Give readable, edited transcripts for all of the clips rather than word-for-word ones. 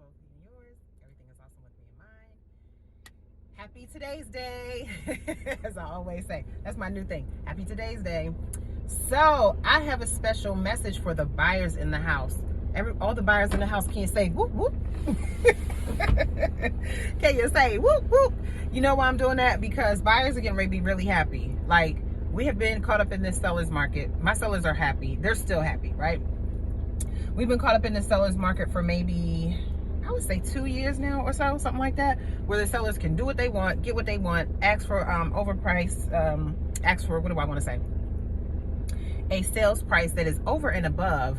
well with me and yours. Everything is awesome with me and mine. Happy Today's Day. As I always say, that's my new thing. Happy Today's Day. So I have a special message for the buyers in the house. All the buyers in the house can say whoop whoop. Can you say whoop whoop? You know why I'm doing that? Because buyers are getting ready to be really happy. Like, we have been caught up in this seller's market. My sellers are happy. They're still happy, right? We've been caught up in the seller's market for maybe, I would say 2 years now or so, something like that, where the sellers can do what they want, get what they want, ask for overpriced, ask for, what do I want to say? A sales price that is over and above,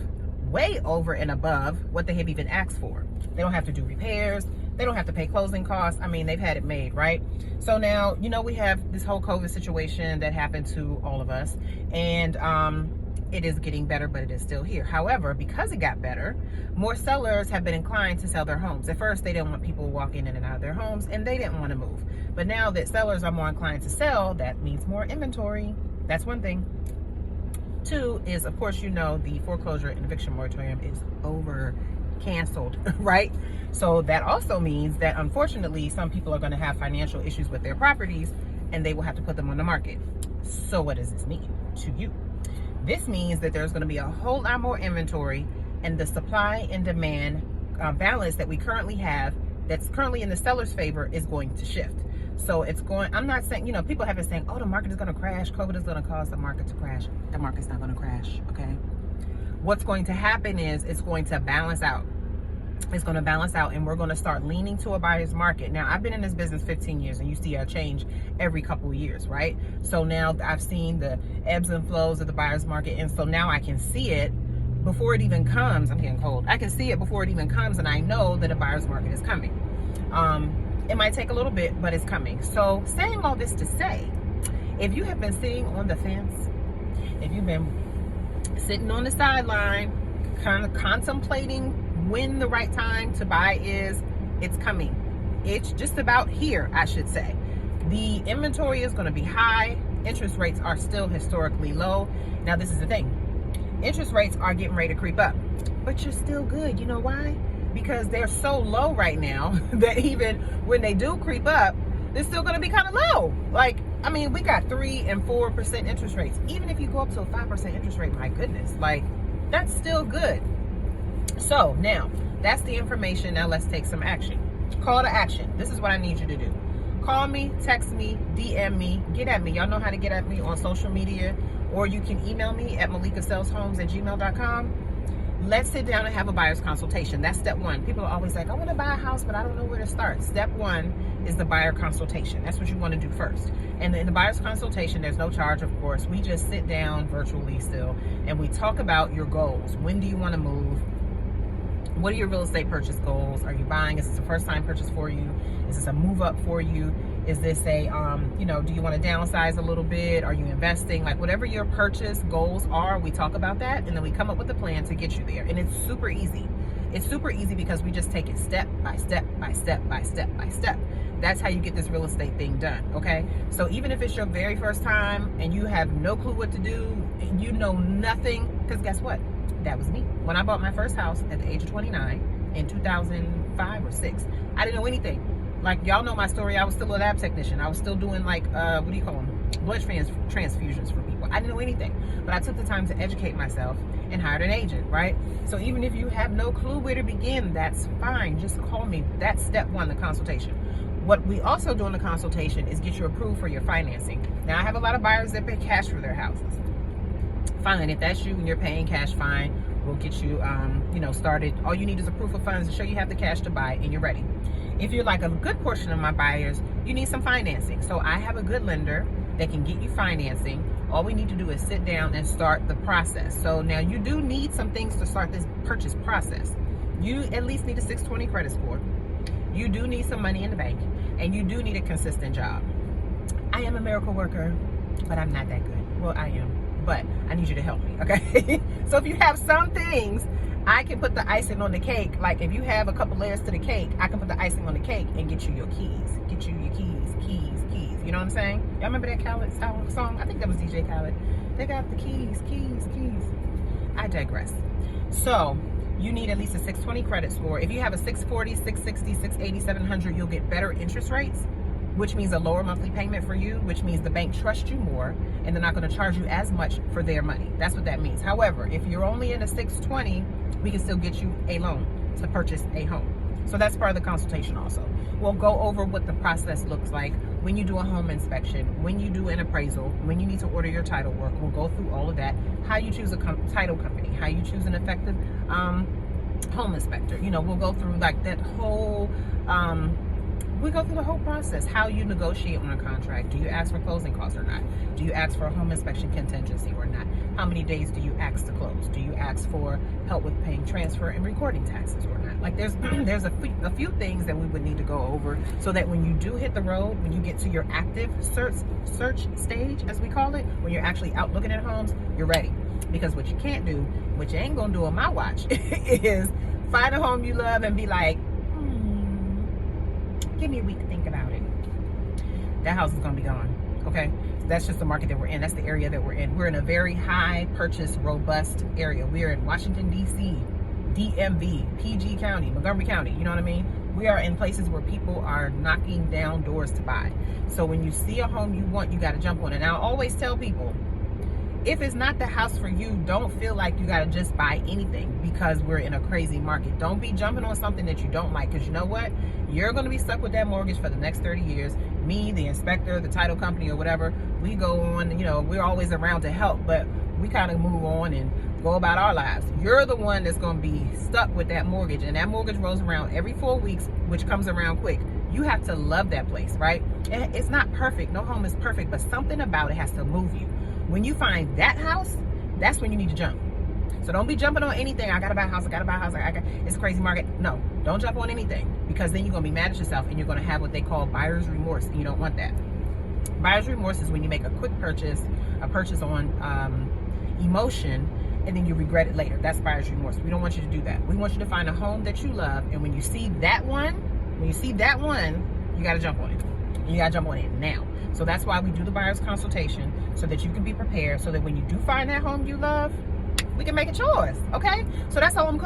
way over and above what they have even asked for. They don't have to do repairs. They don't have to pay closing costs. I mean, they've had it made, right? So now, you know, we have this whole COVID situation that happened to all of us, and it is getting better, but it is still here. However, because it got better, more sellers have been inclined to sell their homes. At first, they didn't want people walking in and out of their homes, and they didn't want to move. But now that sellers are more inclined to sell, that means more inventory. That's one thing. Two is, of course, you know, the foreclosure and eviction moratorium is over, canceled, right? So that also means that, unfortunately, some people are going to have financial issues with their properties, and they will have to put them on the market. So what does this mean to you? This means that there's going to be a whole lot more inventory, and the supply and demand balance that we currently have, that's currently in the seller's favor, is going to shift. So it's going, I'm not saying, you know, people have been saying, oh, the market is going to crash. COVID is going to cause the market to crash. The market's not going to crash, okay? What's going to happen is it's going to balance out. It's going to balance out, and we're going to start leaning to a buyer's market. Now, I've been in this business 15 years, and you see a change every couple of years, right? So now I've seen the ebbs and flows of the buyer's market, and so now I can see it before it even comes. I'm getting cold. I can see it before it even comes, and I know that a buyer's market is coming. It might take a little bit, but it's coming. So saying all this to say, if you have been sitting on the fence, if you've been sitting on the sideline, kind of contemplating when the right time to buy is, it's coming. It's just about here, I should say. The inventory is going to be high. Interest rates are still historically low. Now, this is the thing. Interest rates are getting ready to creep up, but you're still good. You know why? Because they're so low right now that even when they do creep up, they're still going to be kind of low. Like, I mean, we got 3 and 4% interest rates. Even if you go up to a 5% interest rate, my goodness, like, that's still good. So now, that's the information. Now let's take some action. Call to action. This is what I need you to do. Call me, text me, DM me, get at me. Y'all know how to get at me on social media, or you can email me at malikasaleshomes@gmail.com. Let's sit down and have a buyer's consultation. That's step one. People are always like, I want to buy a house, but I don't know where to start. Step one is the buyer consultation. That's what you want to do first. And in the buyer's consultation, there's no charge, of course. We just sit down virtually still, and we talk about your goals. When do you want to move? What are your real estate purchase goals? Are you buying? Is this a first time purchase for you? Is this a move up for you? Is this a, you know, do you want to downsize a little bit? Are you investing? Like, whatever your purchase goals are, we talk about that, and then we come up with a plan to get you there. And it's super easy. It's super easy because we just take it step by step by step by step by step. That's how you get this real estate thing done, okay? So even if it's your very first time and you have no clue what to do, and you know nothing, because guess what? That was me. When I bought my first house at the age of 29 in 2005 or 6, I didn't know anything. Like, y'all know my story. I was still a lab technician. I was still doing, like, what do you call them? Blood transfusions for people. I didn't know anything. But I took the time to educate myself and hired an agent, right? So even if you have no clue where to begin, that's fine. Just call me. That's step one, the consultation. What we also do in the consultation is get you approved for your financing. Now, I have a lot of buyers that pay cash for their houses. Fine, if that's you and you're paying cash, fine. We'll get you, you know, started. All you need is a proof of funds to show you have the cash to buy, and you're ready. If you're like a good portion of my buyers, you need some financing. So I have a good lender that can get you financing. All we need to do is sit down and start the process. So now you do need some things to start this purchase process. You at least need a 620 credit score. You do need some money in the bank, and you do need a consistent job. I am a miracle worker, but I'm not that good. Well, I am, but I need you to help me, okay? So if you have some things, I can put the icing on the cake. Like, if you have a couple layers to the cake, I can put the icing on the cake and get you your keys. Get you your keys, keys, keys. You know what I'm saying? Y'all remember that Khaled song? I think that was DJ Khaled. They got the keys, keys, keys. I digress. So you need at least a 620 credit score. If you have a 640, 660, 680, 700, you'll get better interest rates, which means a lower monthly payment for you, which means the bank trusts you more and they're not going to charge you as much for their money. That's what that means. However, if you're only in a 620, we can still get you a loan to purchase a home. So that's part of the consultation also. We'll go over what the process looks like when you do a home inspection, when you do an appraisal, when you need to order your title work. We'll go through all of that, how you choose a title company, how you choose an effective home inspector. You know, we'll go through like that whole, we go through the whole process, how you negotiate on a contract. Do you ask for closing costs or not? Do you ask for a home inspection contingency or not? How many days do you ask to close? Do you ask for help with paying transfer and recording taxes or not? Like there's a few things that we would need to go over so that when you do hit the road, when you get to your active search stage, as we call it, when you're actually out looking at homes, you're ready. Because what you can't do, what you ain't gonna do on my watch, is find a home you love and be like, give me a week to think about it. That house is gonna be gone, okay? That's just the market that we're in. That's the area that we're in. We're in a very high purchase, robust area. We're in Washington, D.C., DMV, PG County, Montgomery County, you know what I mean? We are in places where people are knocking down doors to buy. So when you see a home you want, you gotta jump on it. And I'll always tell people, if it's not the house for you, don't feel like you gotta just buy anything because we're in a crazy market. Don't be jumping on something that you don't like, because you know what? You're gonna be stuck with that mortgage for the next 30 years. Me, the inspector, the title company, or whatever, we go on, you know, we're always around to help, but we kind of move on and go about our lives. You're the one that's gonna be stuck with that mortgage, and that mortgage rolls around every 4 weeks, which comes around quick. You have to love that place, right? It's not perfect, no home is perfect, but something about it has to move you. When you find that house, that's when you need to jump. So don't be jumping on anything. I gotta buy a house, I gotta buy a house, it's a crazy market. No, don't jump on anything, because then you're gonna be mad at yourself and you're gonna have what they call buyer's remorse, and you don't want that. Buyer's remorse is when you make a quick purchase, a purchase on emotion, and then you regret it later. That's buyer's remorse. We don't want you to do that. We want you to find a home that you love, and when you see that one, you gotta jump on it. You gotta jump on it now. So that's why we do the buyer's consultation, so that you can be prepared, so that when you do find that home you love, we can make it yours, okay? So that's all I'm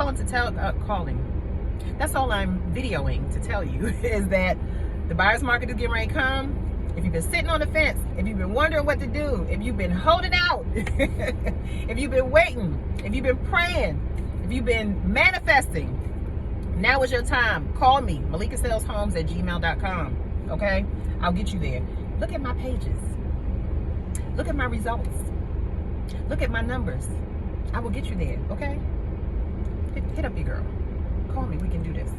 that's all I'm videoing to tell you is that the buyer's market is getting ready to come. If you've been sitting on the fence, if you've been wondering what to do, if you've been holding out, if you've been waiting, if you've been praying, if you've been manifesting, now is your time. Call me, malikasaleshomes@gmail.com, okay? I'll get you there. Look at my pages. Look at my results. Look at my numbers. I will get you there, okay? Hit up your girl. Call me, we can do this.